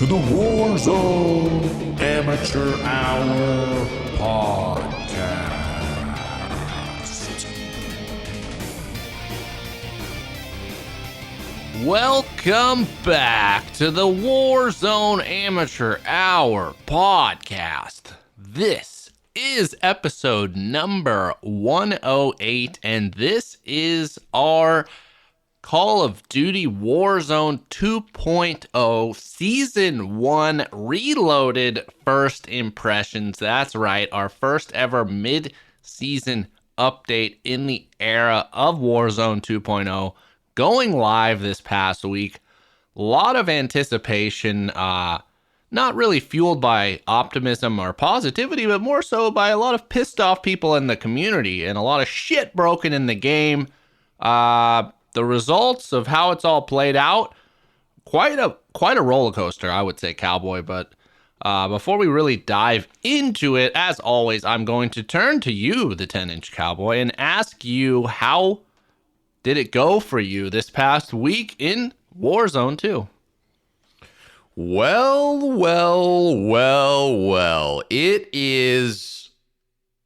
to the Warzone Amateur Hour podcast. Welcome back to the Warzone Amateur Hour podcast. This is episode number 108, and this is our Call of Duty Warzone 2.0 Season 1 Reloaded First Impressions. That's right, our first ever mid-season update in the era of Warzone 2.0. Going live this past week. A lot of anticipation, not really fueled by optimism or positivity, but more so by a lot of pissed off people in the community and a lot of shit broken in the game. The results of how it's all played out, quite a roller coaster, I would say, Cowboy. But before we really dive into it, as always, I'm going to turn to you, the 10-inch Cowboy, and ask you, how did it go for you this past week in Warzone 2? Well. It is...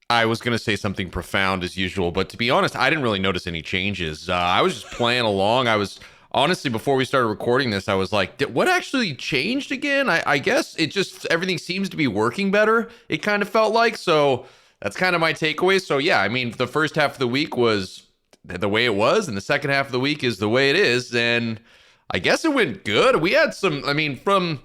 I was going to say something profound as usual, but to be honest, I didn't really notice any changes. I was just playing along. I was, honestly, before we started recording this, I was like, what actually changed again? I guess it just, everything seems to be working better, it kind of felt like. So that's kind of my takeaway. So yeah, I mean, the first half of the week was the way it was, and the second half of the week is the way it is, and I guess it went good. We had some, I mean, from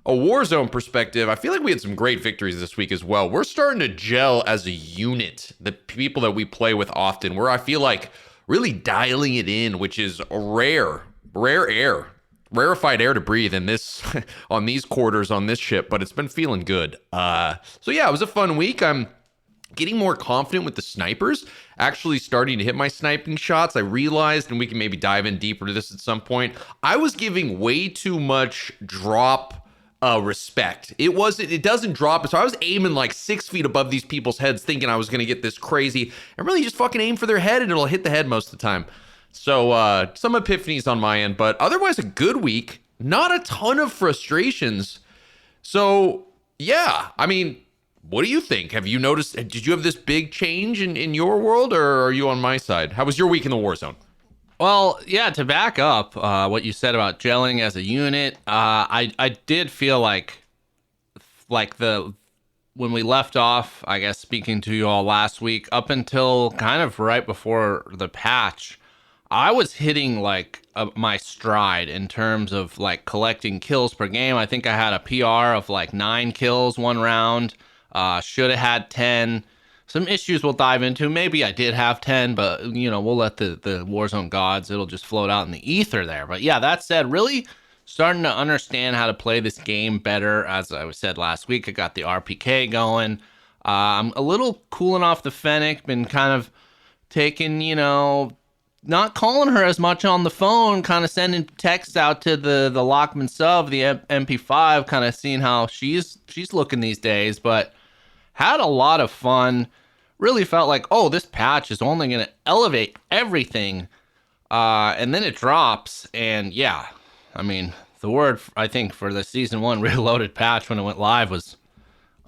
a Warzone perspective, I feel like we had some great victories this week as well. We're starting to gel as a unit, the people that we play with often, where I feel like really dialing it in, which is rarefied air to breathe in this on these quarters on this ship, but it's been feeling good. So yeah, it was a fun week. I'm getting more confident with the snipers, actually starting to hit my sniping shots. I realized, and we can maybe dive in deeper to this at some point, I was giving way too much drop respect. It doesn't drop. So I was aiming like 6 feet above these people's heads, thinking I was going to get this crazy, and really just fucking aim for their head and it'll hit the head most of the time. So some epiphanies on my end, but otherwise a good week. Not a ton of frustrations. So yeah, I mean, what do you think? Have you noticed, did you have this big change in your world, or are you on my side? How was your week in the Warzone? Well, yeah, to back up what you said about gelling as a unit, I did feel like when we left off, I guess, speaking to you all last week, up until kind of right before the patch, I was hitting like my stride in terms of like collecting kills per game. I think I had a PR of like 9 kills one round. Should have had 10. Some issues we'll dive into. Maybe I did have 10, but, you know, we'll let the Warzone gods, it'll just float out in the ether there. But yeah, that said, really starting to understand how to play this game better. As I said last week, I got the RPK going. I'm a little cooling off the Fennec, been kind of taking, you know, not calling her as much on the phone, kind of sending texts out to the Lockman sub, the MP5, kind of seeing how she's looking these days. But had a lot of fun. Really felt like, oh, this patch is only going to elevate everything. And then it drops. And yeah, I mean, the word, I think, for the Season 1 Reloaded patch when it went live was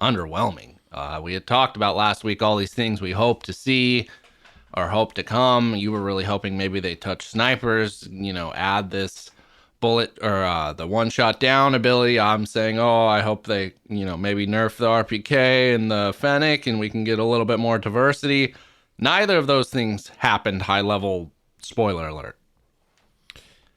underwhelming. We had talked about last week all these things we hope to see or hope to come. You were really hoping maybe they touch snipers, you know, add this bullet or the one-shot down ability. I'm saying, oh, I hope they, you know, maybe nerf the RPK and the Fennec and we can get a little bit more diversity. Neither of those things happened. High level spoiler alert.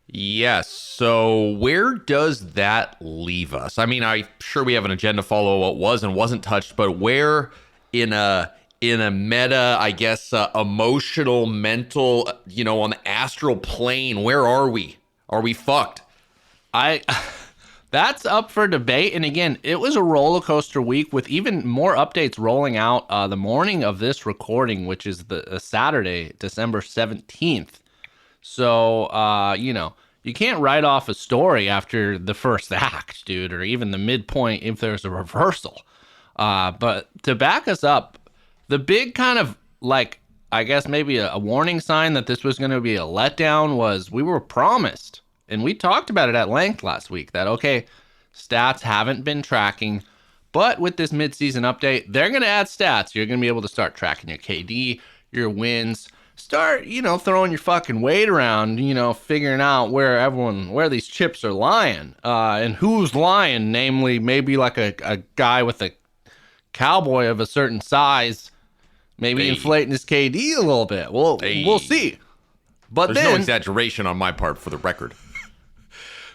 Yes. So where does that leave us? I mean, I'm sure we have an agenda to follow what was and wasn't touched, but where in a meta, I guess, emotional, mental, you know, on the astral plane, where are we? Are we fucked? That's up for debate. And again, it was a roller coaster week with even more updates rolling out the morning of this recording, which is the Saturday, December 17th. So, you know, you can't write off a story after the first act, dude, or even the midpoint if there's a reversal. But to back us up, the big kind of like, I guess maybe a warning sign that this was going to be a letdown was we were promised, and we talked about it at length last week, that, okay, Stats haven't been tracking, but with this midseason update, they're going to add stats. You're going to be able to start tracking your KD, your wins, start, throwing your fucking weight around, figuring out where these chips are lying, and who's lying, namely maybe like a guy with a cowboy of a certain size, maybe inflating his KD a little bit. We'll see. But there's no exaggeration on my part, for the record.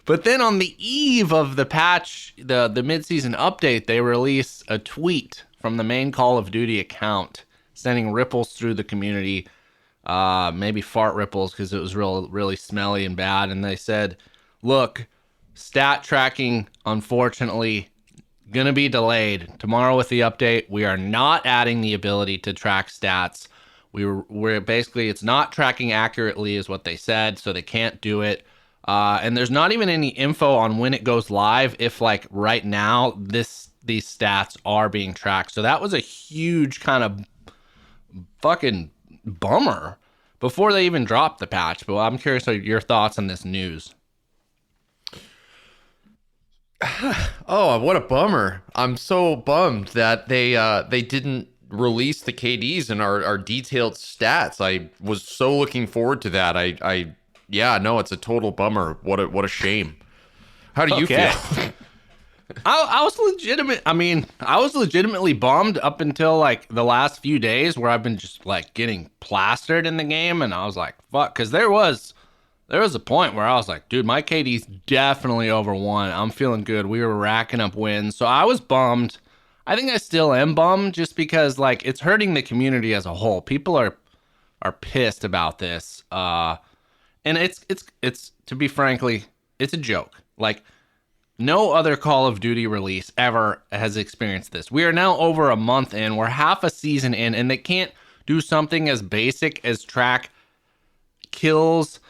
But then on the eve of the patch, the midseason update, they release a tweet from the main Call of Duty account, sending ripples through the community, maybe fart ripples because it was really smelly and bad. And they said, look, stat tracking, unfortunately, going to be delayed. Tomorrow with the update, we are not adding the ability to track stats. We're basically, it's not tracking accurately is what they said, so they can't do it. And there's not even any info on when it goes live, if like right now these stats are being tracked. So that was a huge kind of fucking bummer before they even dropped the patch. But I'm curious of your thoughts on this news. Oh, what a bummer. I'm so bummed that they didn't release the KDs and our detailed stats. I was so looking forward to that. Yeah, no, it's a total bummer. What a shame. How do you feel? I was legitimately bummed up until like the last few days where I've been just like getting plastered in the game, and I was like, fuck, because there was a point where I was like, dude, my KD's definitely over 1. I'm feeling good. We were racking up wins. So I was bummed. I think I still am bummed just because like it's hurting the community as a whole. People are pissed about this. And it's to be frankly, it's a joke. Like no other Call of Duty release ever has experienced this. We are now over a month in, we're half a season in, and they can't do something as basic as track kills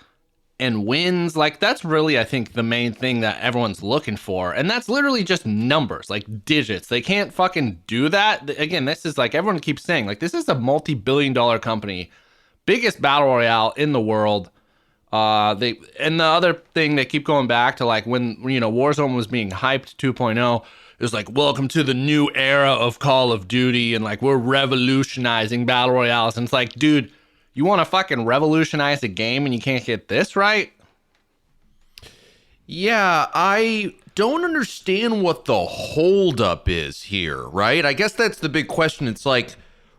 and wins. Like that's really, I think, the main thing that everyone's looking for. And that's literally just numbers, like digits. They can't fucking do that. Again, this is like everyone keeps saying, like this is a multi-billion-dollar company, biggest battle royale in the world. And the other thing they keep going back to, like when Warzone was being hyped 2.0, it was like, welcome to the new era of Call of Duty, and like we're revolutionizing battle royales. And it's like, dude, you want to fucking revolutionize the game and you can't get this right? Yeah, I don't understand what the holdup is here, right? I guess that's the big question. It's like,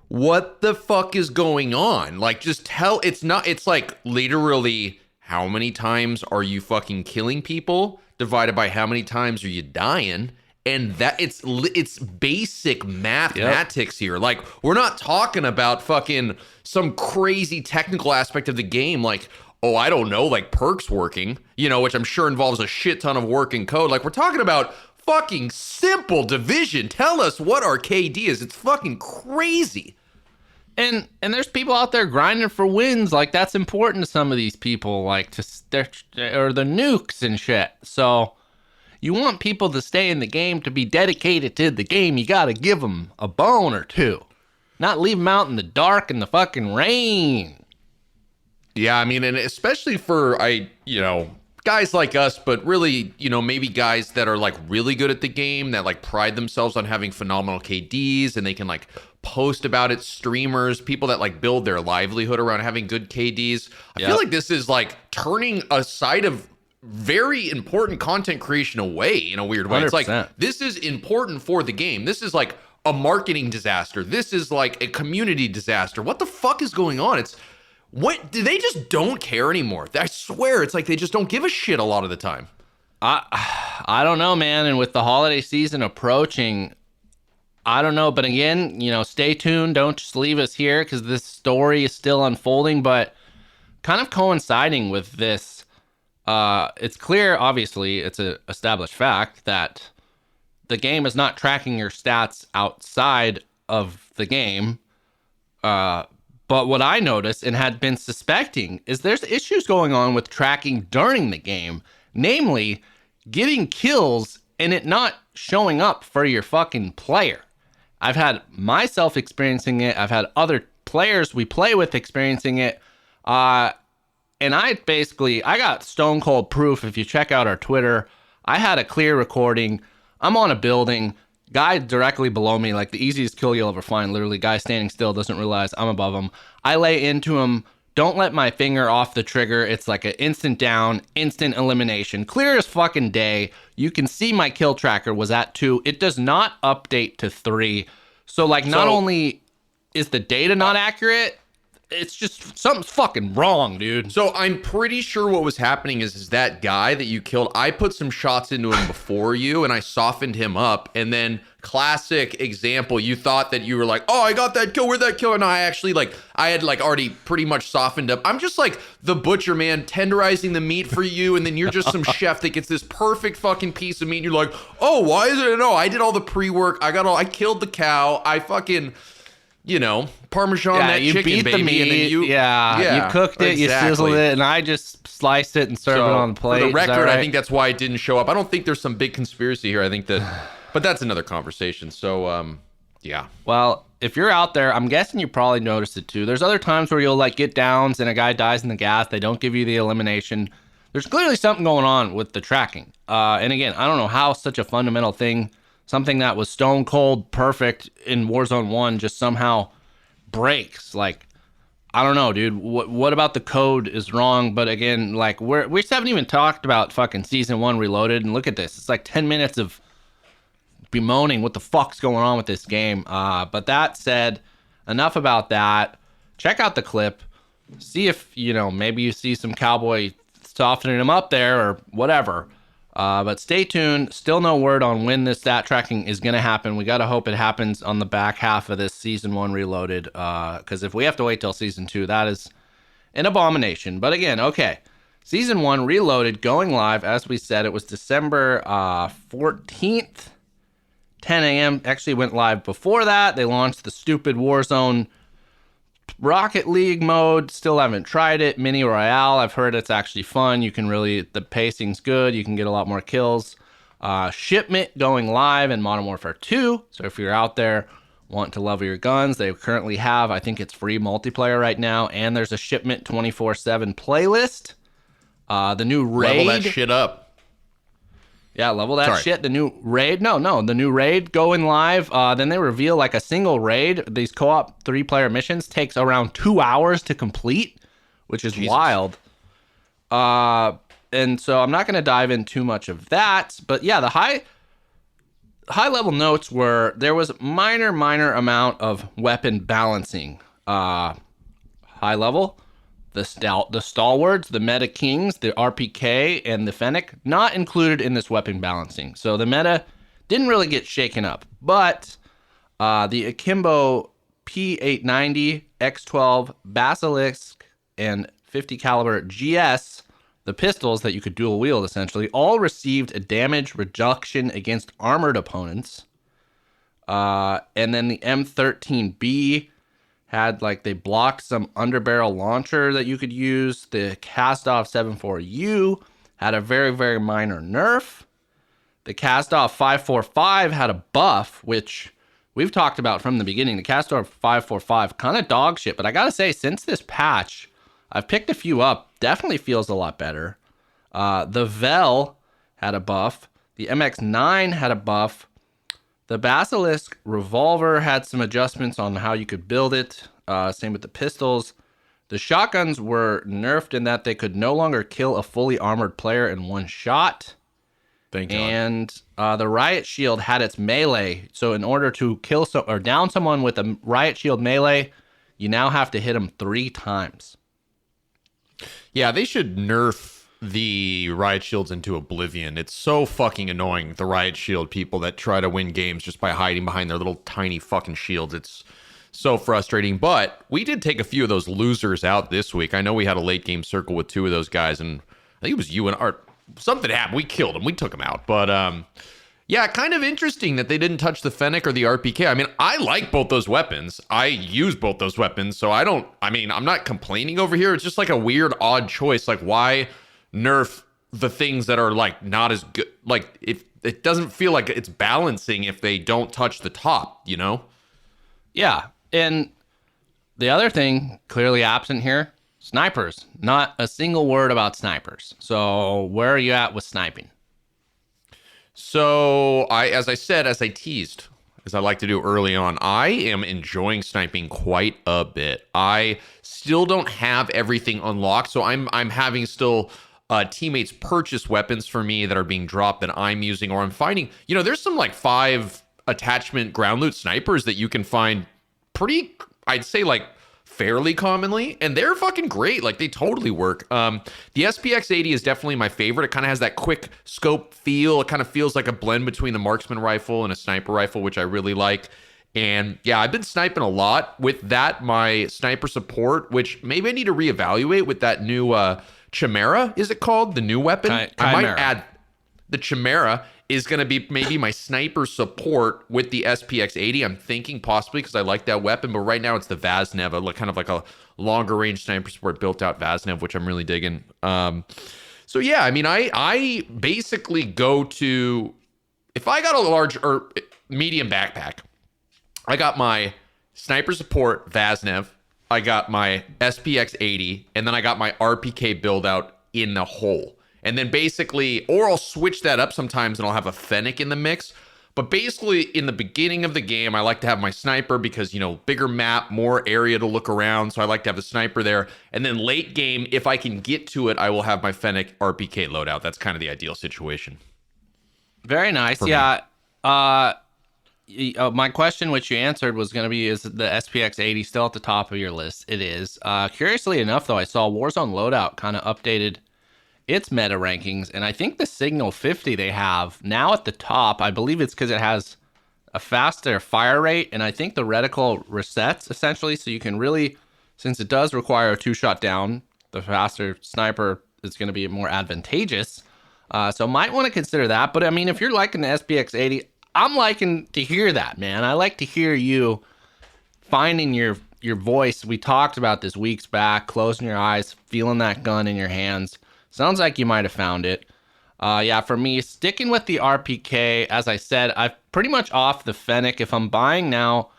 what the fuck is going on? Like, just tell, it's like literally how many times are you fucking killing people divided by how many times are you dying? And that it's basic mathematics here. Like, we're not talking about fucking some crazy technical aspect of the game. Like, oh, I don't know, like perks working, which I'm sure involves a shit ton of working code. Like, we're talking about fucking simple division. Tell us what our KD is. It's fucking crazy. And there's people out there grinding for wins. Like that's important to some of these people, like or the nukes and shit. So you want people to stay in the game, to be dedicated to the game. You got to give them a bone or two, not leave them out in the dark in the fucking rain. Yeah, I mean, and especially for guys like us, but really, maybe guys that are like really good at the game, that like pride themselves on having phenomenal KDs, and they can like post about it. Streamers, people that like build their livelihood around having good KDs. I feel like this is like turning a side of very important content creation away in a weird way. 100%. It's like, this is important for the game. This is like a marketing disaster. This is like a community disaster. What the fuck is going on? They just don't care anymore. I swear, it's like they just don't give a shit a lot of the time. I don't know, man. And with the holiday season approaching, I don't know. But again, stay tuned. Don't just leave us here because this story is still unfolding. But kind of coinciding with this, it's clear, obviously, it's an established fact that the game is not tracking your stats outside of the game. But what I noticed and had been suspecting is there's issues going on with tracking during the game, namely getting kills and it not showing up for your fucking player. I've had myself experiencing it. I've had other players we play with experiencing it. And I got stone cold proof. If you check out our Twitter, I had a clear recording. I'm on a building, guy directly below me, like the easiest kill you'll ever find. Literally, guy standing still, doesn't realize I'm above him. I lay into him. Don't let my finger off the trigger. It's like an instant down, instant elimination. Clear as fucking day. You can see my kill tracker was at 2. It does not update to 3. So, like, not only is the data not accurate, it's just something's fucking wrong, dude. So I'm pretty sure what was happening is that guy that you killed, I put some shots into him before you, and I softened him up. And then, classic example, you thought that you were like, oh, I got that kill, where'd that kill? And I actually, like, I had, like, already pretty much softened up. I'm just like the butcher, man, tenderizing the meat for you, and then you're just some chef that gets this perfect fucking piece of meat, and you're like, oh, why is it? No, I did all the pre-work. I killed the cow. I fucking... Parmesan that you chicken, beat baby, the meat, and then you cooked it, you sizzled it, and I just sliced it and served it on the plate. For the record, right? I think that's why it didn't show up. I don't think there's some big conspiracy here. I think that, but that's another conversation. So, yeah. Well, if you're out there, I'm guessing you probably noticed it too. There's other times where you'll like get downs and a guy dies in the gas. They don't give you the elimination. There's clearly something going on with the tracking. And again, I don't know how such a fundamental thing, something that was stone cold perfect in Warzone 1 just somehow breaks. Like, I don't know, dude. What about the code is wrong? But again, like, we just haven't even talked about fucking Season 1 Reloaded. And look at this. It's like 10 minutes of bemoaning what the fuck's going on with this game. But that said, enough about that. Check out the clip. See if, maybe you see some cowboy softening him up there or whatever. But stay tuned. Still no word on when this stat tracking is going to happen. We got to hope it happens on the back half of this Season 1 Reloaded. Because if we have to wait till Season 2, that is an abomination. But again, okay. Season 1 Reloaded going live. As we said, it was December 14th, 10 a.m. Actually went live before that. They launched the stupid Warzone Rocket League mode. Still haven't tried it. Mini Royale, I've heard it's actually fun. You can really, the pacing's good. You can get a lot more kills. Shipment going live in Modern Warfare 2. So if you're out there want to level your guns, they currently have, I think it's free multiplayer right now. And there's a Shipment 24/7 playlist. The new raid. Level that shit up. Yeah, level that shit. The new raid. No, the new raid going live. Then they reveal like a single raid. These co-op 3-player missions takes around 2 hours to complete, which is wild. And so I'm not going to dive in too much of that. But yeah, the high level notes were there was minor amount of weapon balancing. High level. The stalwarts, the meta kings, the RPK, and the Fennec, not included in this weapon balancing. So the meta didn't really get shaken up. But the Akimbo P890, X12, Basilisk, and 50 caliber GS, the pistols that you could dual wield essentially, all received a damage reduction against armored opponents. And then the M13B had they blocked some underbarrel launcher that you could use. The Cast-Off 7.4U had a very minor nerf. The Cast-Off 5.45 had a buff, which we've talked about from the beginning. The Cast-Off 5.45, kind of dog shit, but I gotta say, since this patch, I've picked a few up. Definitely feels a lot better. The Vel had a buff. The MX-9 had a buff. The Basilisk revolver had some adjustments on how you could build it. Same with the pistols. The shotguns were nerfed in that they could no longer kill a fully armored player in one shot. Thank God. And the riot shield had its melee. So in order to kill or down someone with a riot shield melee, you now have to hit them 3 times. Yeah, they should nerf the riot shields into oblivion. It's so fucking annoying, the riot shield people that try to win games just by hiding behind their little tiny fucking shields. It's so frustrating. But we did take a few of those losers out this week. I know we had a late game circle with 2 of those guys, and I think it was you and Art. Something happened. We killed them. We took them out. But yeah, kind of interesting that they didn't touch the Fennec or the RPK. I mean, I like both those weapons. I use both those weapons. So I'm not complaining over here. It's just like a weird, odd choice. Like, why nerf the things that are not as good? Like, if it doesn't feel like it's balancing if they don't touch the top, Yeah. And the other thing clearly absent here, snipers. Not a single word about snipers. So where are you at with sniping? So as I teased, as I like to do early on, I am enjoying sniping quite a bit. I still don't have everything unlocked, so I'm having still teammates purchase weapons for me that are being dropped that I'm using, or I'm finding. There's some like 5 attachment ground loot snipers that you can find pretty, I'd say, like fairly commonly, and they're fucking great. Like, they totally work. The SPX 80 is definitely my favorite. It kind of has that quick scope feel. It kind of feels like a blend between the marksman rifle and a sniper rifle, which I really like. And yeah, I've been sniping a lot with that. My sniper support, which maybe I need to reevaluate with that new Chimera, is it called? The new weapon? I might add the Chimera is going to be maybe my sniper support with the SPX 80. I'm thinking possibly because I like that weapon, but right now it's the Vaznev, kind of like a longer range sniper support built out Vaznev, which I'm really digging. So yeah, I mean, I basically go to, if I got a large or medium backpack, I got my sniper support Vaznev, I got my SPX 80, and then I got my RPK build out in the hole. And then basically, or I'll switch that up sometimes and I'll have a Fennec in the mix. But basically, in the beginning of the game, I like to have my sniper because, bigger map, more area to look around. So I like to have the sniper there. And then late game, if I can get to it, I will have my Fennec RPK loadout. That's kind of the ideal situation. Very nice. Yeah. My question, which you answered, was going to be, is the SPX 80 still at the top of your list? It is. Curiously enough, though, I saw Warzone Loadout kind of updated its meta rankings, and I think the Signal 50 they have now at the top, I believe it's because it has a faster fire rate, and I think the reticle resets, essentially, so you can really, since it does require a 2-shot down, the faster sniper is going to be more advantageous. So might want to consider that, but I mean, if you're liking the SPX 80, I'm liking to hear that, man. I like to hear you finding your voice. We talked about this weeks back, closing your eyes, feeling that gun in your hands. Sounds like you might have found it. Yeah, for me, sticking with the RPK, as I said, I'm pretty much off the Fennec. If I'm buying now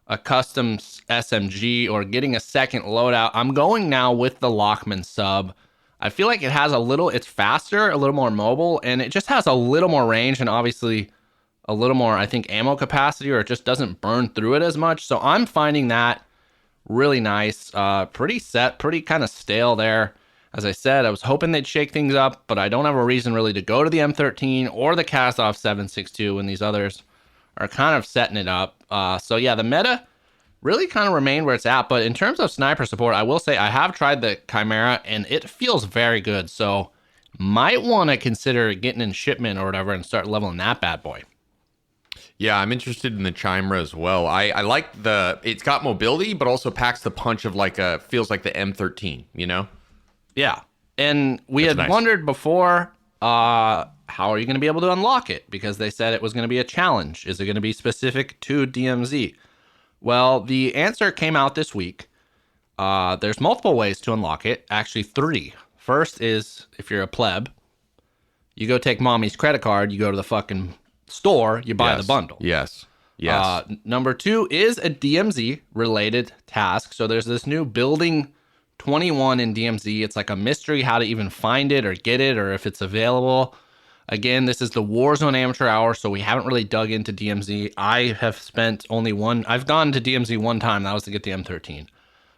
a custom SMG or getting a second loadout, I'm going now with the Lockman sub. I feel like it has it's faster, a little more mobile, and it just has a little more range and obviously a little more, I think, ammo capacity, or it just doesn't burn through it as much. So I'm finding that really nice, pretty set, pretty kind of stale there. As I said, I was hoping they'd shake things up, but I don't have a reason really to go to the M13 or the Kazov 7.62 when these others are kind of setting it up. So yeah, the meta really kind of remained where it's at. But in terms of sniper support, I will say I have tried the Chimera and it feels very good. So might want to consider getting in shipment or whatever and start leveling that bad boy. Yeah, I'm interested in the Chimera as well. I like it's got mobility, but also packs the punch of feels like the M13, Yeah, and we had wondered before, how are you going to be able to unlock it? Because they said it was going to be a challenge. Is it going to be specific to DMZ? Well, the answer came out this week. There's multiple ways to unlock it. Actually, 3. First is, if you're a pleb, you go take mommy's credit card, you go to the fucking store, you buy the bundle. Yes. Number 2 is a DMZ related task. So there's this new building 21 in DMZ. It's like a mystery how to even find it or get it or if it's available. Again, this is the Warzone Amateur Hour, so we haven't really dug into DMZ. I have spent I've gone to DMZ one time, that was to get the M13.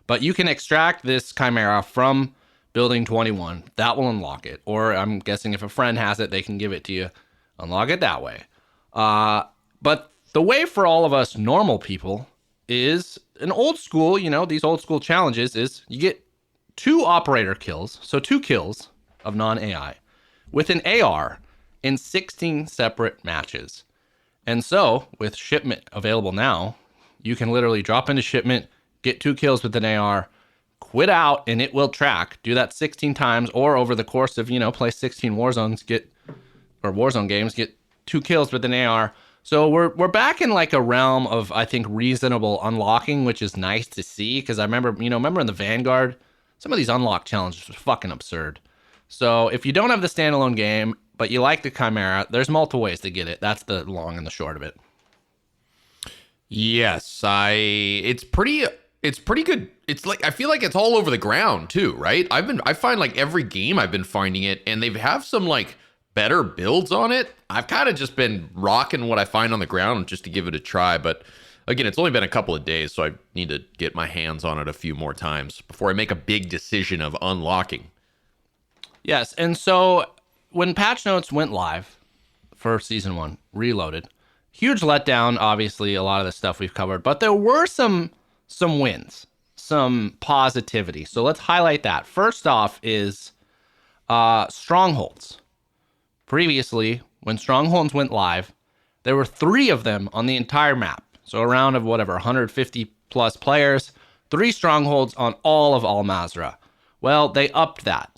But you can extract this Chimera from building 21. That will unlock it. Or I'm guessing if a friend has it, they can give it to you. Unlock it that way. But the way for all of us normal people is an old school, these old school challenges is you get 2 operator kills, so 2 kills of non-AI, with an AR in 16 separate matches. And so, with shipment available now, you can literally drop into shipment, get 2 kills with an AR, quit out, and it will track. Do that 16 times, or over the course of, play 16 Warzone games, get 2 kills with an AR. So we're back in like a realm of, I think, reasonable unlocking, which is nice to see, because I remember in the Vanguard, some of these unlock challenges were fucking absurd. So if you don't have the standalone game, but you like the Chimera, there's multiple ways to get it. That's the long and the short of it. Yes, it's pretty good. It's like, I feel like it's all over the ground too, right? I find like every game I've been finding it, and they have some like better builds on it. I've kind of just been rocking what I find on the ground just to give it a try. But again, it's only been a couple of days, so I need to get my hands on it a few more times before I make a big decision of unlocking. Yes, and so when patch notes went live for Season 1, Reloaded, huge letdown, obviously, a lot of the stuff we've covered, but there were some wins, some positivity. So let's highlight that. First off is Strongholds. Previously, when Strongholds went live, there were 3 of them on the entire map. So a round of whatever, 150 plus players, 3 Strongholds on all of Al Mazrah. Well, they upped that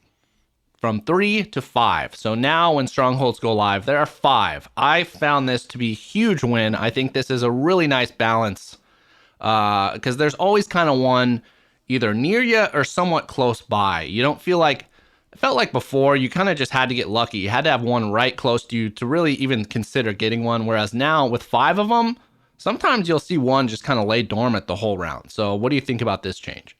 from 3 to 5. So now when Strongholds go live, there are 5. I found this to be a huge win. I think this is a really nice balance because there's always kind of one either near you or somewhat close by. You don't feel like, it felt like before you kind of just had to get lucky. You had to have one right close to you to really even consider getting one. Whereas now with 5 of them, sometimes you'll see one just kind of lay dormant the whole round. So what do you think about this change?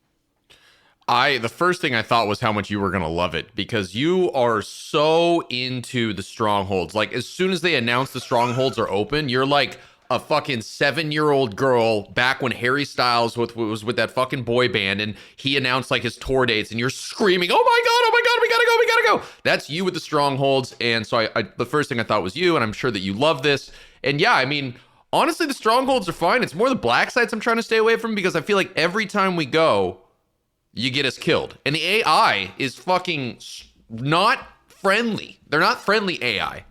The first thing I thought was how much you were going to love it because you are so into the Strongholds. Like as soon as they announce the Strongholds are open, you're like a fucking 7-year-old girl back when Harry Styles was with that fucking boy band and he announced like his tour dates and you're screaming, oh my God, we gotta go. That's you with the Strongholds. And so I the first thing I thought was you, and I'm sure that you love this. And yeah, I mean, honestly, the Strongholds are fine. It's more the black sites I'm trying to stay away from because I feel like every time we go, you get us killed. And the AI is fucking not friendly. They're not friendly AI.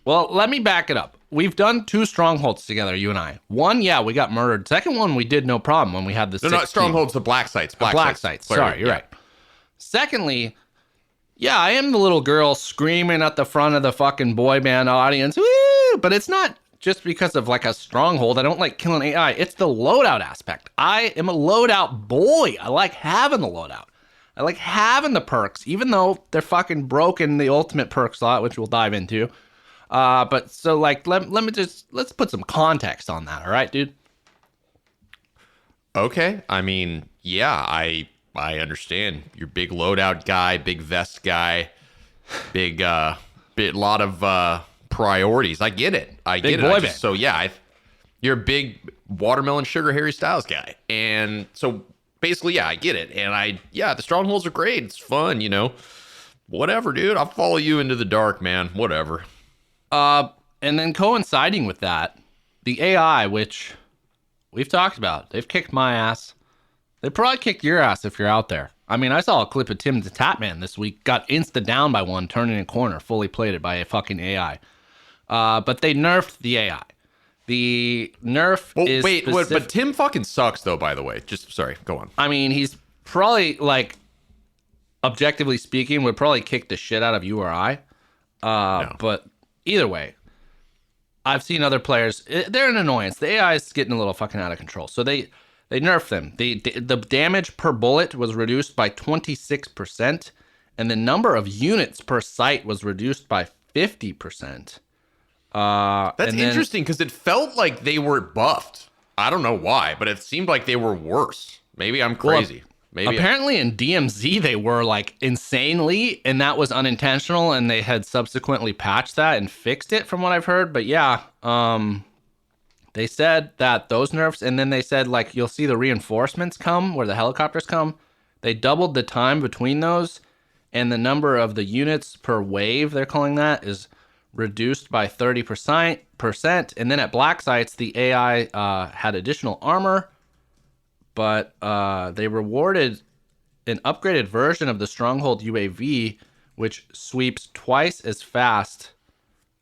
Well, let me back it up. We've done 2 Strongholds together, you and I. One, yeah, we got murdered. Second one, we did no problem when we had the 16. They're not Strongholds, the black sites. Black sites. Sorry, you're right. Secondly, yeah, I am the little girl screaming at the front of the fucking boy band audience. Woo! But it's not just because of like a Stronghold. I don't like killing AI. It's the loadout aspect. I am a loadout boy. I like having the loadout. I like having the perks, even though they're fucking broken the ultimate perk slot, which we'll dive into. But so like, let's put some context on that. All right, dude. Okay. I mean, yeah, I understand. You're big loadout guy, big vest guy, big, lot of, priorities. I get it. I get it. So yeah, you're a big watermelon sugar Harry Styles guy. And so basically, yeah, I get it. And the Strongholds are great. It's fun, you know, whatever, dude. I'll follow you into the dark, man. Whatever. And then coinciding with that, the AI, which we've talked about, they've kicked my ass. They probably kicked your ass if you're out there. I mean, I saw a clip of Tim the Tatman this week, got insta down by one, turning a corner, fully plated by a fucking AI. But they nerfed the AI. The nerf is wait, but Tim fucking sucks though, by the way. Just sorry, go on. I mean, he's probably like, objectively speaking, would probably kick the shit out of you or I. No. But either way, I've seen other players. They're an annoyance. The AI is getting a little fucking out of control. So they nerfed them. The damage per bullet was reduced by 26%, and the number of units per sight was reduced by 50%. That's interesting because it felt like they were buffed. I don't know why, but it seemed like they were worse. Maybe I'm crazy. Apparently in DMZ they were like insanely, and that was unintentional, and they had subsequently patched that and fixed it from what I've heard. But yeah, they said that those nerfs, and then they said like you'll see the reinforcements come where the helicopters come. They doubled the time between those, and the number of the units per wave, they're calling that, is reduced by 30%. And then at black sites, the AI had additional armor, but they rewarded an upgraded version of the Stronghold UAV, which sweeps twice as fast.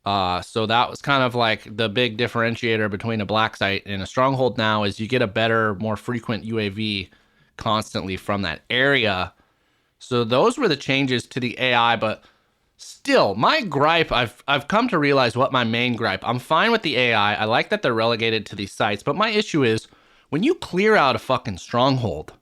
So that was kind of like the big differentiator between a black site and a Stronghold now is you get a better, more frequent UAV constantly from that area. So those were the changes to the AI, but still, my gripe, I've come to realize what my main gripe. I'm fine with the AI. I like that they're relegated to these sites, but my issue is when you clear out a fucking Stronghold,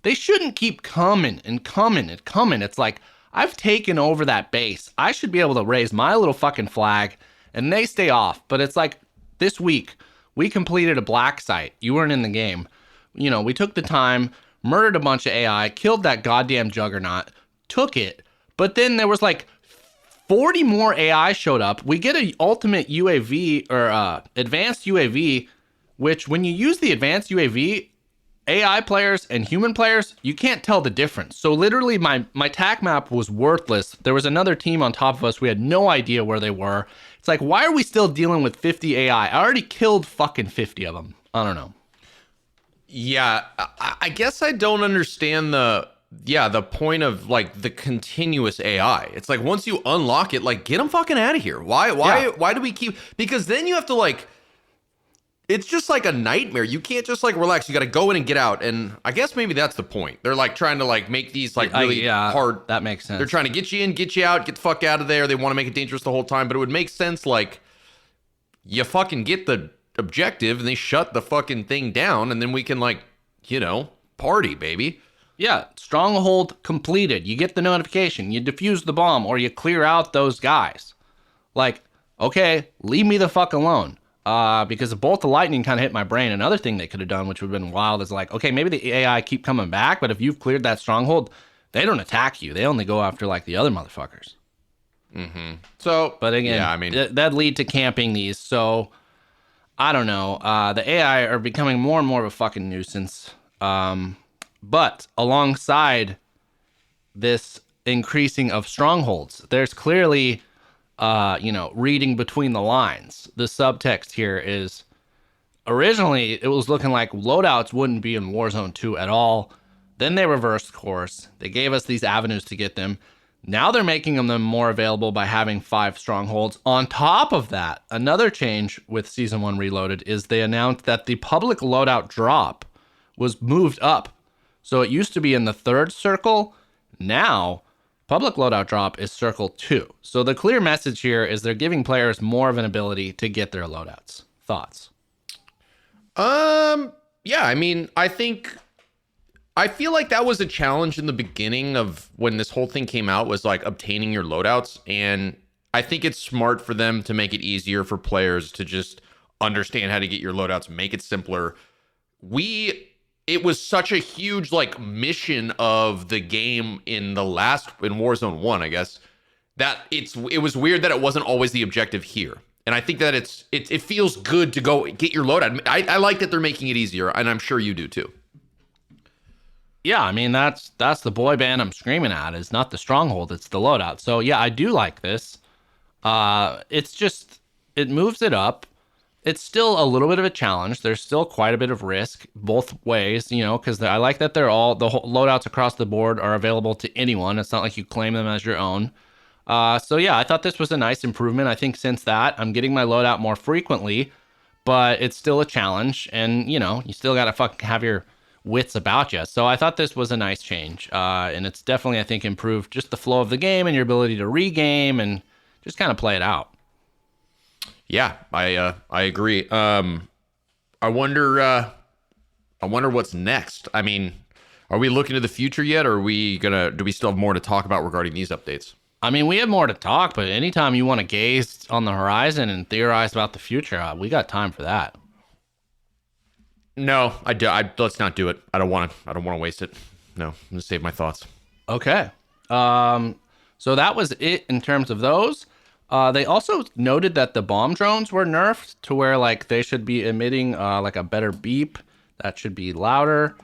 they shouldn't keep coming and coming and coming. It's like, I've taken over that base. I should be able to raise my little fucking flag and they stay off. But it's like this week, we completed a black site. You weren't in the game. You know, we took the time, murdered a bunch of AI, killed that goddamn juggernaut, took it. But then there was like 40 more AI showed up. We get a ultimate UAV or advanced UAV, which when you use the advanced UAV, AI players and human players, you can't tell the difference. So literally my tac map was worthless. There was another team on top of us. We had no idea where they were. It's like, why are we still dealing with 50 AI? I already killed fucking 50 of them. I don't know. Yeah, I guess I don't understand the point of like the continuous AI. It's like once you unlock it, like get them fucking out of here. Why do we keep? Because then you have to like, it's just like a nightmare. You can't just like relax. You got to go in and get out. And I guess maybe that's the point. They're like trying to like make these like really hard. That makes sense. They're trying to get you in, get you out, get the fuck out of there. They want to make it dangerous the whole time. But it would make sense like you fucking get the objective and they shut the fucking thing down. And then we can like, party, baby. Yeah, stronghold completed. You get the notification. You defuse the bomb or you clear out those guys. Like, okay, leave me the fuck alone. Because a bolt of lightning kind of hit my brain. Another thing they could have done, which would have been wild, is like, okay, maybe the AI keep coming back, but if you've cleared that stronghold, they don't attack you. They only go after like the other motherfuckers. Mm-hmm. So, but again, yeah, I mean, that'd lead to camping these. So I don't know. The AI are becoming more and more of a fucking nuisance. But alongside this increasing of strongholds, there's clearly reading between the lines. The subtext here is originally it was looking like loadouts wouldn't be in Warzone 2 at all. Then they reversed course. They gave us these avenues to get them. Now they're making them more available by having 5 strongholds. On top of that, another change with Season 1 Reloaded is they announced that the public loadout drop was moved up. So it used to be in the 3rd circle. Now public loadout drop is circle 2. So the clear message here is they're giving players more of an ability to get their loadouts. Thoughts? Yeah, I mean, I feel like that was a challenge in the beginning of when this whole thing came out, was like obtaining your loadouts. And I think it's smart for them to make it easier for players to just understand how to get your loadouts, make it simpler. It was such a huge like mission of the game in Warzone 1, I guess, that it was weird that it wasn't always the objective here. And I think that it feels good to go get your loadout. I like that they're making it easier, and I'm sure you do too. Yeah, I mean that's the boy band I'm screaming at, is not the stronghold, it's the loadout. So yeah, I do like this. It's just, it moves it up. It's still a little bit of a challenge. There's still quite a bit of risk both ways, because I like that the whole loadouts across the board are available to anyone. It's not like you claim them as your own. So yeah, I thought this was a nice improvement. I think since that, I'm getting my loadout more frequently, but it's still a challenge, and you still gotta fucking have your wits about you. So I thought this was a nice change, and it's definitely, I think, improved just the flow of the game and your ability to regame and just kind of play it out. Yeah, I agree. I wonder what's next. I mean, are we looking to the future yet, or do we still have more to talk about regarding these updates? I mean, we have more to talk, but anytime you want to gaze on the horizon and theorize about the future, we got time for that. No, let's not do it. I don't want to waste it. No, I'm gonna save my thoughts. Okay. So that was it in terms of those. They also noted that the bomb drones were nerfed to where like they should be emitting like a better beep that should be louder.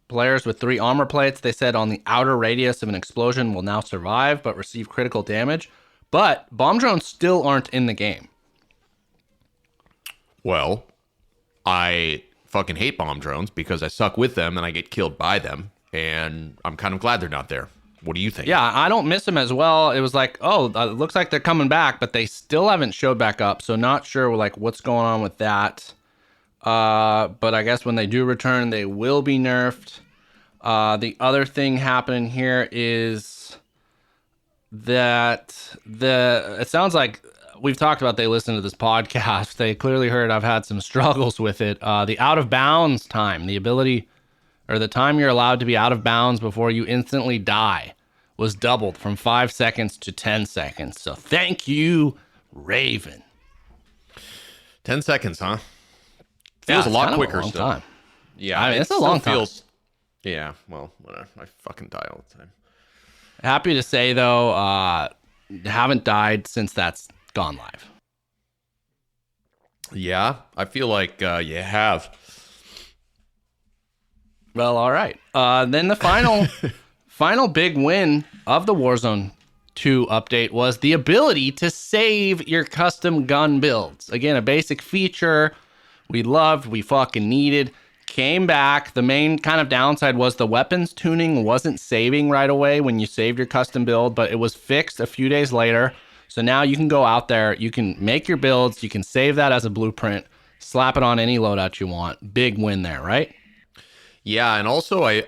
Players with 3 armor plates, they said, on the outer radius of an explosion will now survive but receive critical damage. But bomb drones still aren't in the game. Well, I fucking hate bomb drones because I suck with them and I get killed by them, and I'm kind of glad they're not there. What do you think? Yeah, I don't miss them as well. It was like, it looks like they're coming back, but they still haven't showed back up. So not sure like what's going on with that. But I guess when they do return, they will be nerfed. The other thing happening here is that it sounds like we've talked about, they listen to this podcast. They clearly heard I've had some struggles with it. The out of bounds time, the ability or the time you're allowed to be out of bounds before you instantly die was doubled from 5 seconds to 10 seconds. So thank you, Raven. 10 seconds, huh? Feels a lot quicker still. Time. Yeah, I mean, it's a long time. Yeah, well, whatever. I fucking die all the time. Happy to say, though, haven't died since that's gone live. Yeah, I feel like you have. Well, all right. Then the final big win of the Warzone 2 update was the ability to save your custom gun builds. Again, a basic feature we loved, we fucking needed. Came back. The main kind of downside was the weapons tuning wasn't saving right away when you saved your custom build, but it was fixed a few days later. So now you can go out there, you can make your builds, you can save that as a blueprint, slap it on any loadout you want. Big win there, right? Yeah, and also I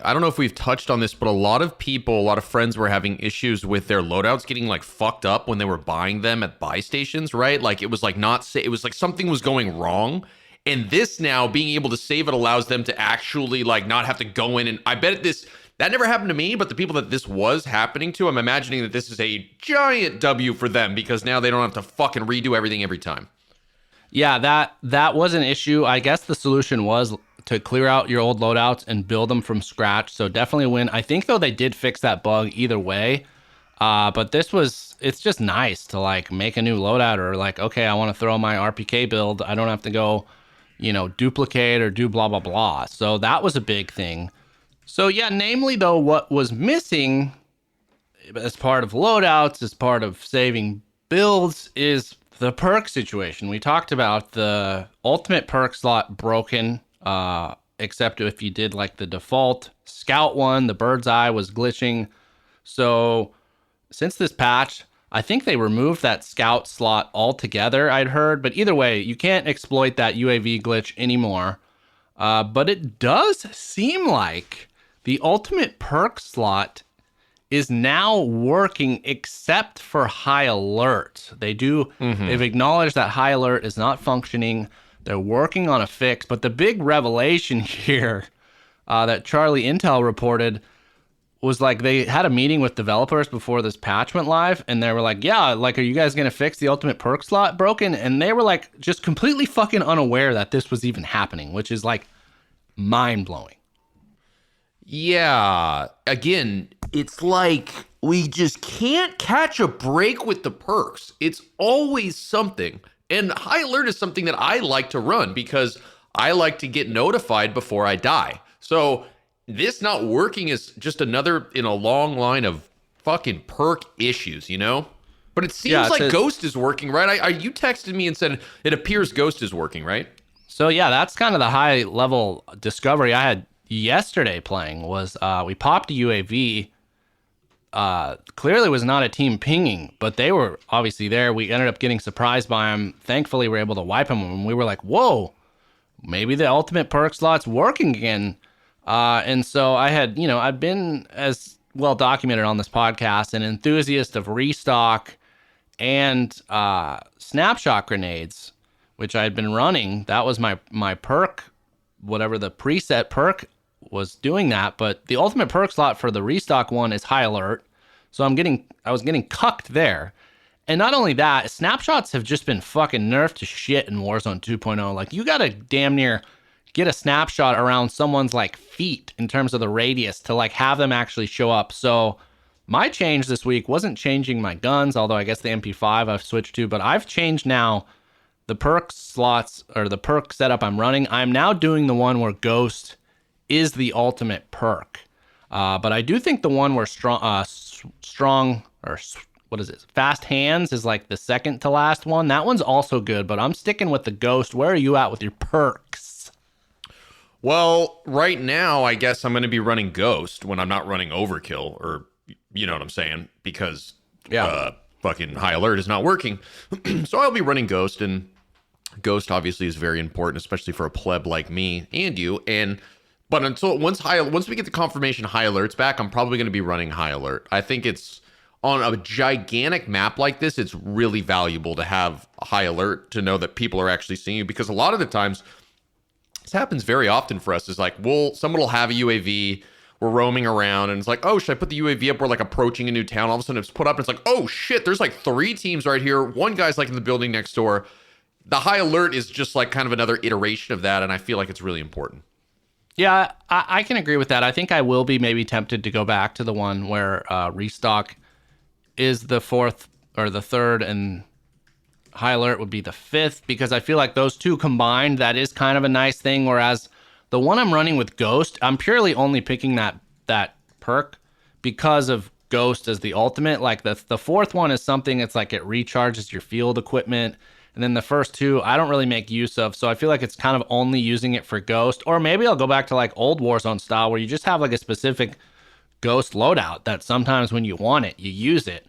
don't know if we've touched on this, but a lot of friends were having issues with their loadouts getting like fucked up when they were buying them at buy stations, right? Like it was like it was like something was going wrong. And this now being able to save it allows them to actually like not have to go in, and I bet that never happened to me, but the people that this was happening to, I'm imagining that this is a giant W for them because now they don't have to fucking redo everything every time. Yeah, that was an issue. I guess the solution was to clear out your old loadouts and build them from scratch. So definitely a win. I think though they did fix that bug either way. But it's just nice to like make a new loadout or like, okay, I want to throw my RPK build. I don't have to go, duplicate or do blah, blah, blah. So that was a big thing. So yeah, namely though, what was missing as part of loadouts, as part of saving builds is the perk situation. We talked about the ultimate perk slot broken, except if you did like the default scout one, the bird's eye was glitching. So since this patch, I think they removed that scout slot altogether, I'd heard. But either way, you can't exploit that UAV glitch anymore. But it does seem like the ultimate perk slot is now working except for high alert. They've acknowledged that high alert is not functioning. They're working on a fix. But the big revelation here that Charlie Intel reported was like they had a meeting with developers before this patch went live, and they were like, yeah, like, are you guys going to fix the ultimate perk slot broken? And they were like just completely fucking unaware that this was even happening, which is like mind-blowing. Yeah, again, it's like we just can't catch a break with the perks. It's always something. And high alert is something that I like to run because I like to get notified before I die. So this not working is just another in a long line of fucking perk issues, But it seems like Ghost is working, right? You texted me and said it appears Ghost is working, right? So yeah, that's kind of the high level discovery I had yesterday playing was we popped a UAV. Clearly was not a team pinging, but they were obviously there. We ended up getting surprised by them. Thankfully, we were able to wipe them, and we were like, whoa, maybe the ultimate perk slot's working again. And so I had, I'd been, as well documented on this podcast, an enthusiast of restock and snapshot grenades, which I had been running. That was my perk, whatever the preset perk was doing that. But the ultimate perk slot for the restock one is high alert. So I was getting cucked there. And not only that, snapshots have just been fucking nerfed to shit in Warzone 2.0. Like, you gotta damn near get a snapshot around someone's like feet in terms of the radius to like have them actually show up. So my change this week wasn't changing my guns, although I guess the MP5 I've switched to, but I've changed now the perk slots or the perk setup I'm running. I'm now doing the one where Ghost is the ultimate perk. But I do think the one where strong or what is it? Fast hands is like the second to last one. That one's also good, but I'm sticking with the Ghost. Where are you at with your perks? Well, right now, I guess I'm going to be running Ghost when I'm not running Overkill, or you know what I'm saying, because fucking high alert is not working. So I'll be running Ghost, and Ghost obviously is very important, especially for a pleb like me and you. But once we get the confirmation high alert's back, I'm probably going to be running high alert. I think it's on a gigantic map like this, it's really valuable to have a high alert to know that people are actually seeing you, because a lot of the times, this happens very often for us, is like, someone will have a UAV, we're roaming around, and it's like, oh, should I put the UAV up? We're like approaching a new town. All of a sudden it's put up, and it's like, oh shit, there's like 3 teams right here. One guy's like in the building next door. The high alert is just like kind of another iteration of that, and I feel like it's really important. Yeah, I can agree with that. I think I will be maybe tempted to go back to the one where restock is the fourth or the third, and high alert would be the fifth, because I feel like those two combined, that is kind of a nice thing. Whereas the one I'm running with Ghost, I'm purely only picking that perk because of Ghost as the ultimate. Like the fourth one is something that's like it recharges your field equipment. And then the first two, I don't really make use of. So I feel like it's kind of only using it for Ghost. Or maybe I'll go back to like old Warzone style where you just have like a specific Ghost loadout that sometimes when you want it, you use it.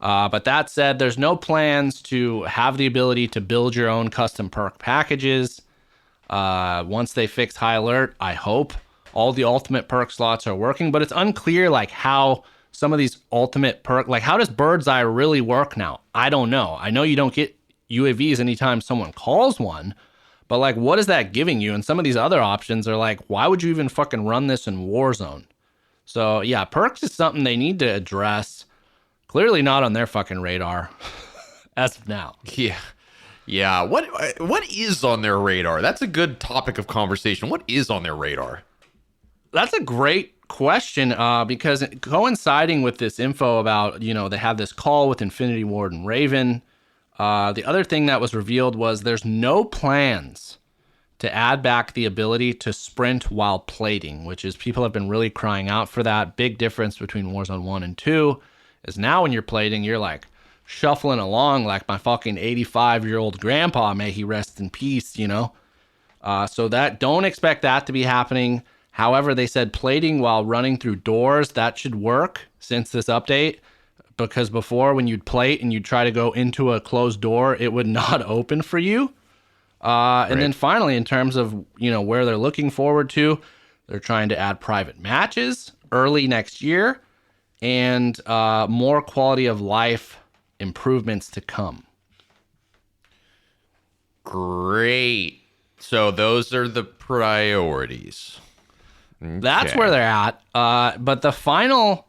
But that said, there's no plans to have the ability to build your own custom perk packages. Once they fix high alert, I hope all the ultimate perk slots are working. But it's unclear like how some of these ultimate perk, like how does Bird's Eye really work now? I don't know. I know you don't get UAVs anytime someone calls one, but like what is that giving you? And some of these other options are like, why would you even fucking run this in Warzone? So yeah, perks is something they need to address. Clearly not on their fucking radar as of now. Yeah. What is on their radar? That's a good topic of conversation. What is on their radar? That's a great question, because coinciding with this info about, they have this call with Infinity Ward and Raven. The other thing that was revealed was there's no plans to add back the ability to sprint while plating, which is people have been really crying out for that. Big difference between Warzone 1 and 2 is now when you're plating, you're like shuffling along like my fucking 85-year-old grandpa, may he rest in peace, So that don't expect that to be happening. However, they said plating while running through doors, that should work since this update. Because before, when you'd plate and you'd try to go into a closed door, it would not open for you. And then finally, in terms of, where they're looking forward to, they're trying to add private matches early next year and more quality of life improvements to come. Great. So those are the priorities. Okay. That's where they're at. But the final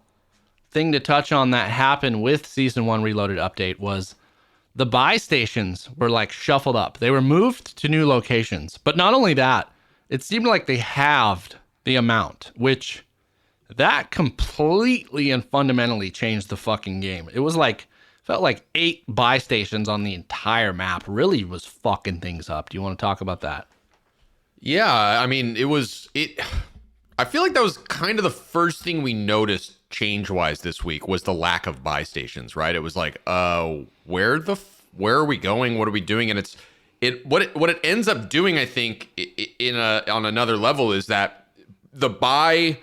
thing to touch on that happened with Season 1 Reloaded update was the buy stations were like shuffled up. They were moved to new locations. But not only that, it seemed like they halved the amount, which that completely and fundamentally changed the fucking game. It was like, felt like 8 buy stations on the entire map. Really was fucking things up. Do you want to talk about that? Yeah, I mean, I feel like that was kind of the first thing we noticed change-wise this week was the lack of buy stations, right? It was like, where are we going? What are we doing? And what it ends up doing, I think, on another level is that the buy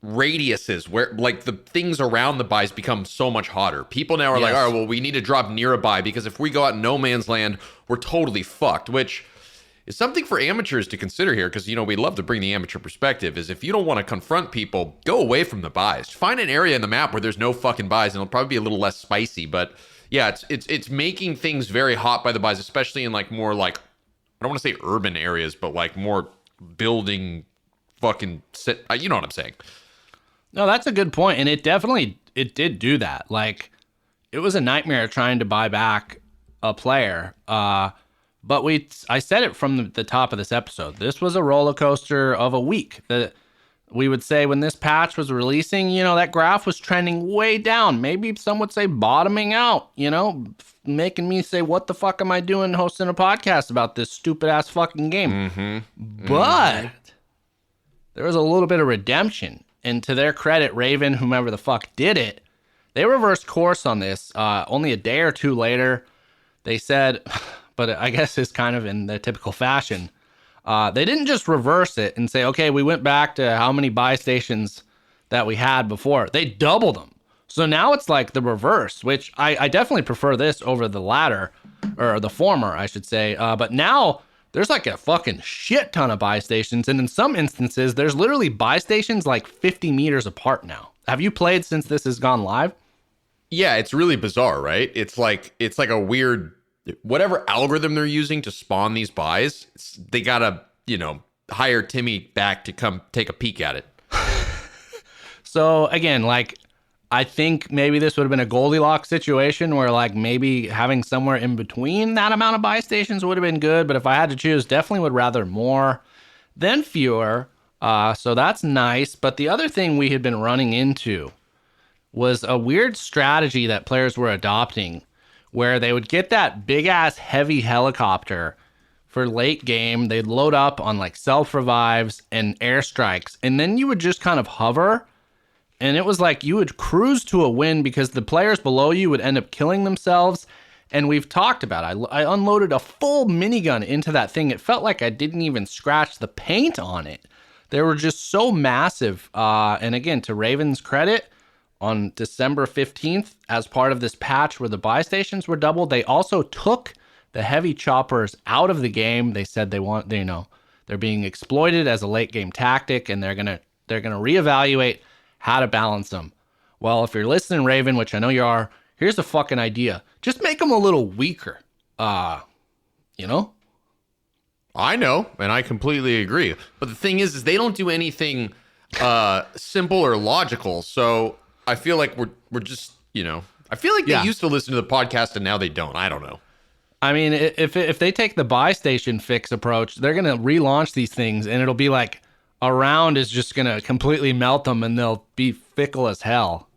radiuses where like the things around the buys become so much hotter. People now are like, all right, well, we need to drop near a buy because if we go out in no man's land, we're totally fucked, which is something for amateurs to consider here because, we love to bring the amateur perspective is if you don't want to confront people, go away from the buys. Find an area in the map where there's no fucking buys and it'll probably be a little less spicy. But yeah, it's making things very hot by the buys, especially in like more like, I don't want to say urban areas, but like more building fucking, you know what I'm saying? No, that's a good point. And it did do that. Like it was a nightmare trying to buy back a player. But I said it from the top of this episode. This was a roller coaster of a week. That we would say when this patch was releasing, that graph was trending way down. Maybe some would say bottoming out, making me say, what the fuck am I doing hosting a podcast about this stupid ass fucking game? But there was a little bit of redemption. And to their credit, Raven, whomever the fuck did it, they reversed course on this. Only a day or two later, they said... but I guess it's kind of in their typical fashion. They didn't just reverse it and say, okay, we went back to how many buy stations that we had before. They doubled them. So now it's like the reverse, which I definitely prefer this over the latter, or the former, I should say. But now there's like a fucking shit ton of buy stations. And in some instances, there's literally buy stations like 50 meters apart now. Have you played since this has gone live? Yeah, it's really bizarre, right? It's like a weird... whatever algorithm they're using to spawn these buys, they gotta, hire Timmy back to come take a peek at it. So again, like, I think maybe this would have been a Goldilocks situation where like maybe having somewhere in between that amount of buy stations would have been good. But if I had to choose, definitely would rather more than fewer. So that's nice. But the other thing we had been running into was a weird strategy that players were adopting where they would get that big ass heavy helicopter for late game. They'd load up on like self revives and airstrikes, and then you would just kind of hover. And it was like you would cruise to a win because the players below you would end up killing themselves. And we've talked about it. I unloaded a full minigun into that thing. It felt like I didn't even scratch the paint on it. They were just so massive. And again, to Raven's credit, on December 15th, as part of this patch where the buy stations were doubled, they also took the heavy choppers out of the game. They said they're being exploited as a late game tactic, and they're gonna reevaluate how to balance them. Well, if you're listening, Raven, which I know you are, here's a fucking idea. Just make them a little weaker. You know? I know, and I completely agree. But the thing is they don't do anything simple or logical. So I feel like we're just, I feel like they used to listen to the podcast and now they don't. I don't know. I mean, if they take the buy station fix approach, they're going to relaunch these things and it'll be like a round is just going to completely melt them and they'll be fickle as hell.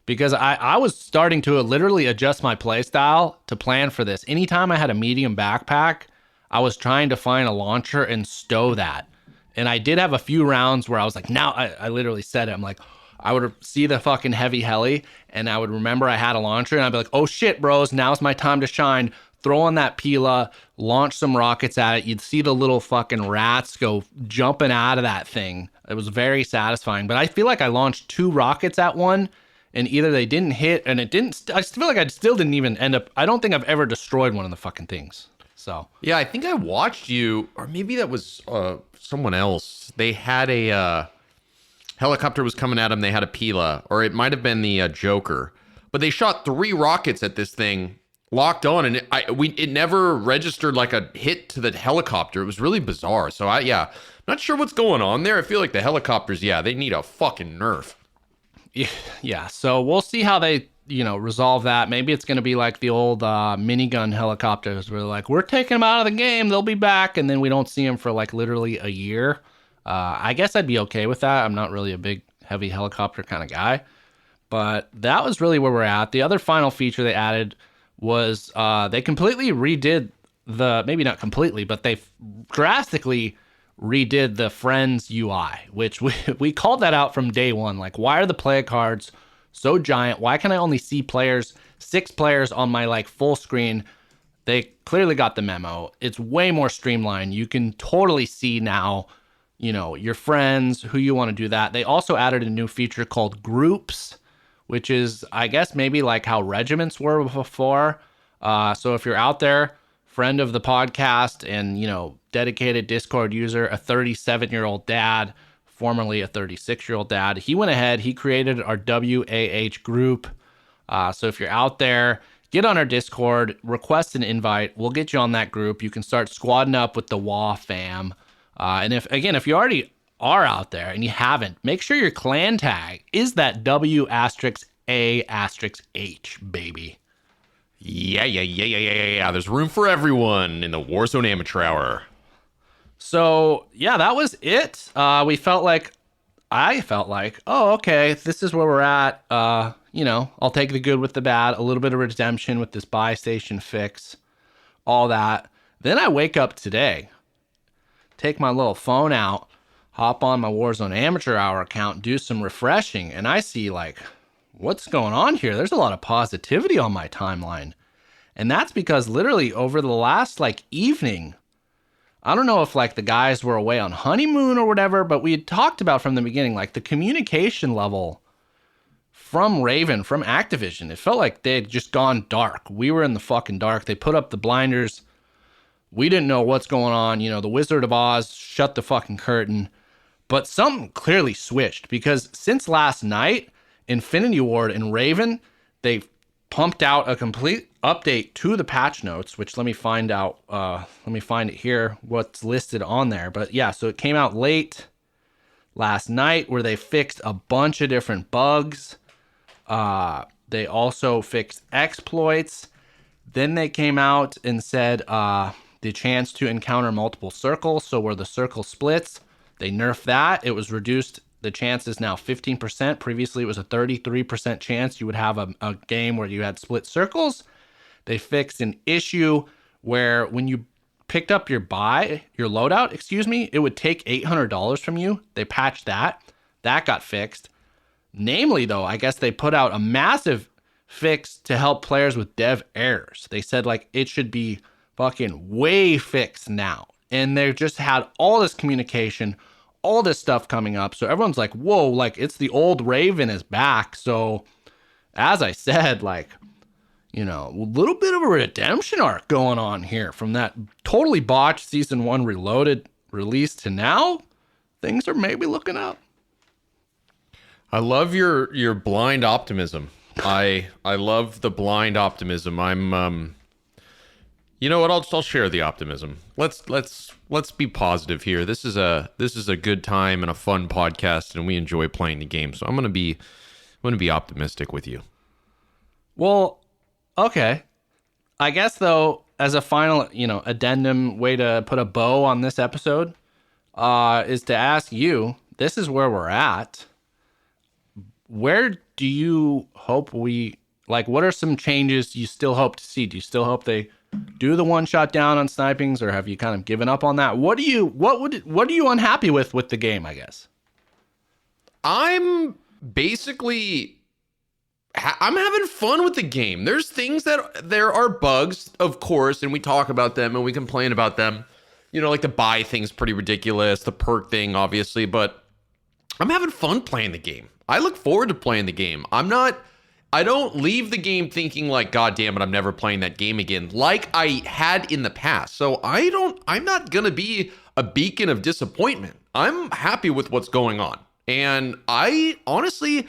Because I was starting to literally adjust my play style to plan for this. Anytime I had a medium backpack, I was trying to find a launcher and stow that. And I did have a few rounds where I was like, now I literally said it. I'm like, I would see the fucking heavy heli and I would remember I had a launcher and I'd be like, oh shit, bros, now's my time to shine. Throw on that Pila, launch some rockets at it. You'd see the little fucking rats go jumping out of that thing. It was very satisfying. But I feel like I launched 2 rockets at one and either they didn't hit and it didn't. I feel like I still didn't even end up. I don't think I've ever destroyed one of the fucking things. So yeah, I think I watched you, or maybe that was someone else. They had a helicopter was coming at them. They had a Pila, or it might have been the Joker. But they shot 3 rockets at this thing, locked on, and it never registered like a hit to the helicopter. It was really bizarre. So not sure what's going on there. I feel like the helicopters, they need a fucking nerf. Yeah, so we'll see how they, resolve that. Maybe it's going to be like the old minigun helicopters where like, we're taking them out of the game, they'll be back, and then we don't see them for like literally a year. I guess I'd be okay with that. I'm not really a big heavy helicopter kind of guy, but that was really where we're at. The other final feature they added was they completely redid maybe not completely, but they drastically redid the Friends UI, which we called that out from day one. Like, why are the play cards so giant? Why can I only see 6 players on my like full screen? They clearly got the memo. It's way more streamlined. You can totally see now, your friends, who you want to do that. They also added a new feature called groups, which is, I guess, maybe like how regiments were before. So if you're out there, friend of the podcast and, dedicated Discord user, a 37-year-old dad, formerly a 36-year-old dad, he went ahead, he created our WAH group. So if you're out there, get on our Discord, request an invite. We'll get you on that group. You can start squadding up with the WA fam. And if you already are out there and you haven't, make sure your clan tag is that W*A*H, baby. Yeah. There's room for everyone in the Warzone Amateur Hour. So, yeah, that was it. I felt like, oh, okay, this is where we're at. I'll take the good with the bad, a little bit of redemption with this buy station fix, all that. Then I wake up today, take my little phone out, hop on my Warzone Amateur Hour account, do some refreshing, and I see like, what's going on here? There's a lot of positivity on my timeline. And that's because literally over the last like evening, I don't know if like the guys were away on honeymoon or whatever, but we had talked about from the beginning, like the communication level from Raven, from Activision, it felt like they had just gone dark. We were in the fucking dark. They put up the blinders. We didn't know what's going on. The Wizard of Oz shut the fucking curtain. But something clearly switched because since last night, Infinity Ward and Raven, they pumped out a complete update to the patch notes, which let me find it here, what's listed on there. But yeah, so it came out late last night where they fixed a bunch of different bugs. They also fixed exploits. Then they came out and said the chance to encounter multiple circles. So where the circle splits, they nerfed that. It was reduced The chance is now 15%. Previously, it was a 33% chance you would have a game where you had split circles. They fixed an issue where when you picked up your loadout, it would take $800 from you. They patched that. That got fixed. Namely, though, I guess they put out a massive fix to help players with dev errors. They said, like, it should be fucking way fixed now. And they just had all this communication, all this stuff coming up. So everyone's like, whoa, like, it's the old Raven is back. So, as I said, like, you know, a little bit of a redemption arc going on here from that totally botched Season 1 Reloaded release to now. Things are maybe looking up. I love your blind optimism. I love the blind optimism. I'm you know what? I'll share the optimism. Let's be positive here. This is a good time and a fun podcast, and we enjoy playing the game. So I'm gonna be optimistic with you. Well, okay. I guess though, as a final, addendum way to put a bow on this episode, is to ask you. This is where we're at. Where do you hope what are some changes you still hope to see? Do you still hope they do the one shot down on snipings, or have you kind of given up on that? What are you unhappy with the game, I guess? I'm basically I'm having fun with the game. There are bugs, of course, and we talk about them and we complain about them. Like the buy thing's pretty ridiculous, the perk thing, obviously, but I'm having fun playing the game. I look forward to playing the game. I don't leave the game thinking like, God damn it, I'm never playing that game again, like I had in the past. So I'm not going to be a beacon of disappointment. I'm happy with what's going on. And I honestly,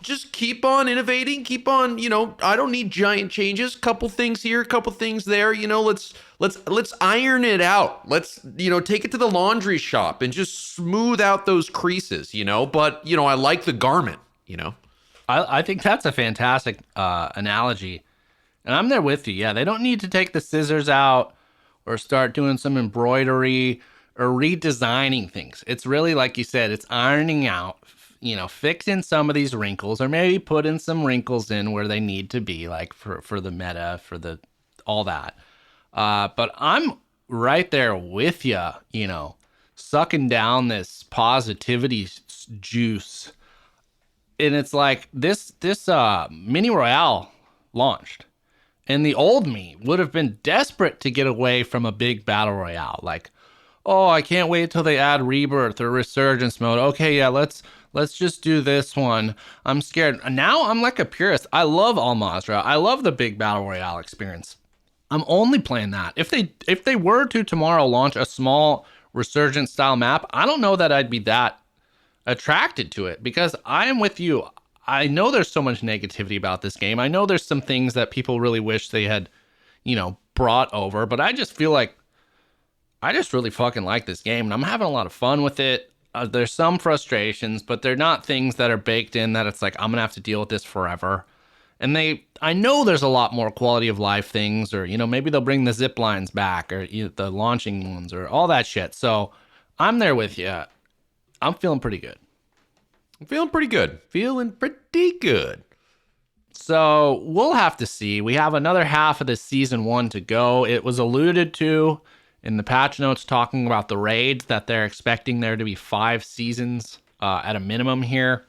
just keep on innovating, keep on, I don't need giant changes, couple things here, couple things there, let's iron it out. Let's, take it to the laundry shop and just smooth out those creases, but, I like the garment, I think that's a fantastic analogy. And I'm there with you. Yeah, they don't need to take the scissors out or start doing some embroidery or redesigning things. It's really, like you said, it's ironing out, fixing some of these wrinkles, or maybe putting some wrinkles in where they need to be, like for the meta, all that. But I'm right there with you, sucking down this positivity juice. And it's like this mini royale launched, and the old me would have been desperate to get away from a big battle royale. Like, oh, I can't wait till they add rebirth or resurgence mode. Okay, yeah, let's just do this one. I'm scared. Now I'm like a purist. I love Al Mazrah. I love the big battle royale experience. I'm only playing that. If they were to tomorrow launch a small resurgence style map, I don't know that I'd be that attracted to it, because I am with you. I know there's so much negativity about this game. I know there's some things that people really wish they had, brought over, but I just feel like I just really fucking like this game, and I'm having a lot of fun with it. There's some frustrations, but they're not things that are baked in that it's like, I'm gonna have to deal with this forever. And I know there's a lot more quality of life things, or, maybe they'll bring the zip lines back, or the launching ones, or all that shit. So I'm there with you. I'm feeling pretty good. Feeling pretty good. So we'll have to see. We have another half of this Season 1 to go. It was alluded to in the patch notes talking about the raids, that they're expecting there to be 5 seasons at a minimum here.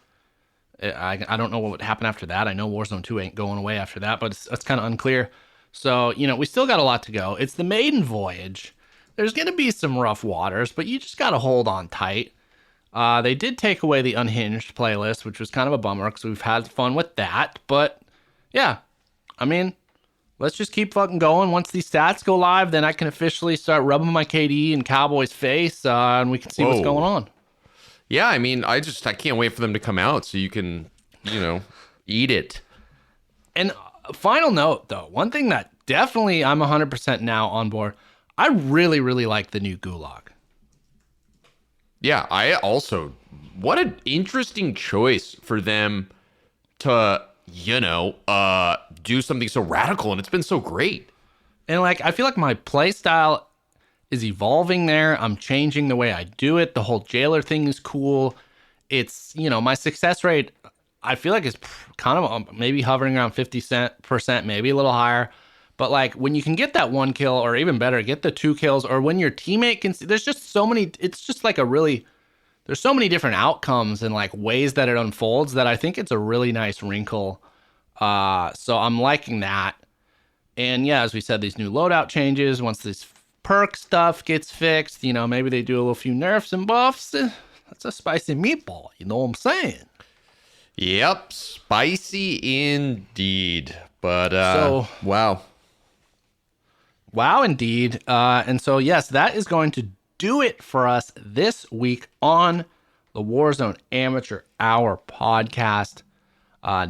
I don't know what would happen after that. I know Warzone 2 ain't going away after that, but it's kind of unclear. So, we still got a lot to go. It's the maiden voyage. There's going to be some rough waters, but you just got to hold on tight. They did take away the Unhinged playlist, which was kind of a bummer because we've had fun with that. But, yeah, let's just keep fucking going. Once these stats go live, then I can officially start rubbing my KD in Cowboy's face, and we can see what's going on. Yeah, I can't wait for them to come out so you can, eat it. And final note, though, one thing that definitely I'm 100% now on board, I really, really like the new Gulag. Yeah, what an interesting choice for them to, do something so radical, and it's been so great. And, I feel like my play style is evolving there. I'm changing the way I do it. The whole jailer thing is cool. It's, my success rate, I feel like it's kind of maybe hovering around 50%, maybe a little higher. But like when you can get that 1 kill, or even better, get the 2 kills, or when your teammate can see, there's just so many, it's just like there's so many different outcomes and like ways that it unfolds that I think it's a really nice wrinkle. So I'm liking that. And yeah, as we said, these new loadout changes, once this perk stuff gets fixed, maybe they do a little few nerfs and buffs. That's a spicy meatball. You know what I'm saying? Yep. Spicy indeed. But, wow. Wow, indeed. And so, yes, that is going to do it for us this week on the Warzone Amateur Hour podcast.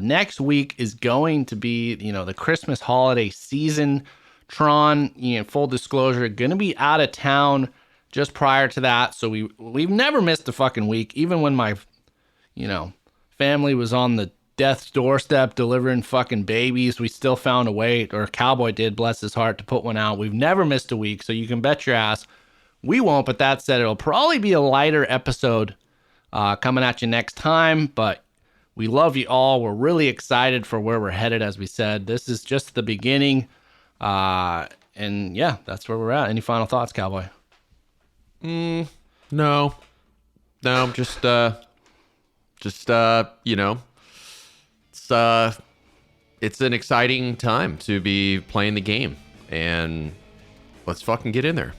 Next week is going to be, the Christmas holiday season. Tron, full disclosure, going to be out of town just prior to that. So we've never missed a fucking week, even when my, family was on the death's doorstep delivering fucking babies. We still found a way, or Cowboy did, bless his heart, to put one out. We've never missed a week, so you can bet your ass we won't. But that said, it'll probably be a lighter episode coming at you next time. But we love you all. We're really excited for where we're headed. As we said, this is just the beginning. And yeah, that's where we're at. Any final thoughts, Cowboy? No, just it's an exciting time to be playing the game, and let's fucking get in there.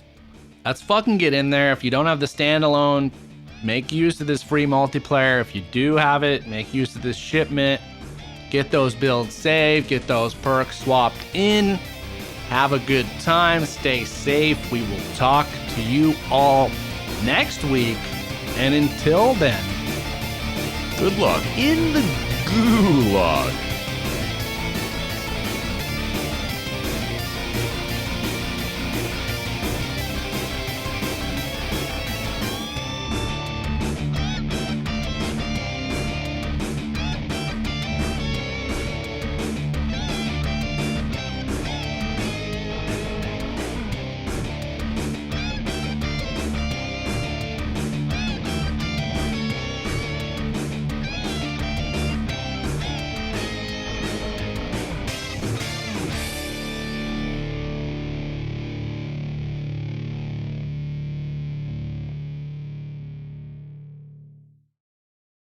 Let's fucking get in there. If you don't have the standalone, make use of this free multiplayer. If you do have it, make use of this shipment. Get those builds saved, get those perks swapped in. Have a good time. Stay safe. We will talk to you all next week. And until then, good luck in the gulag.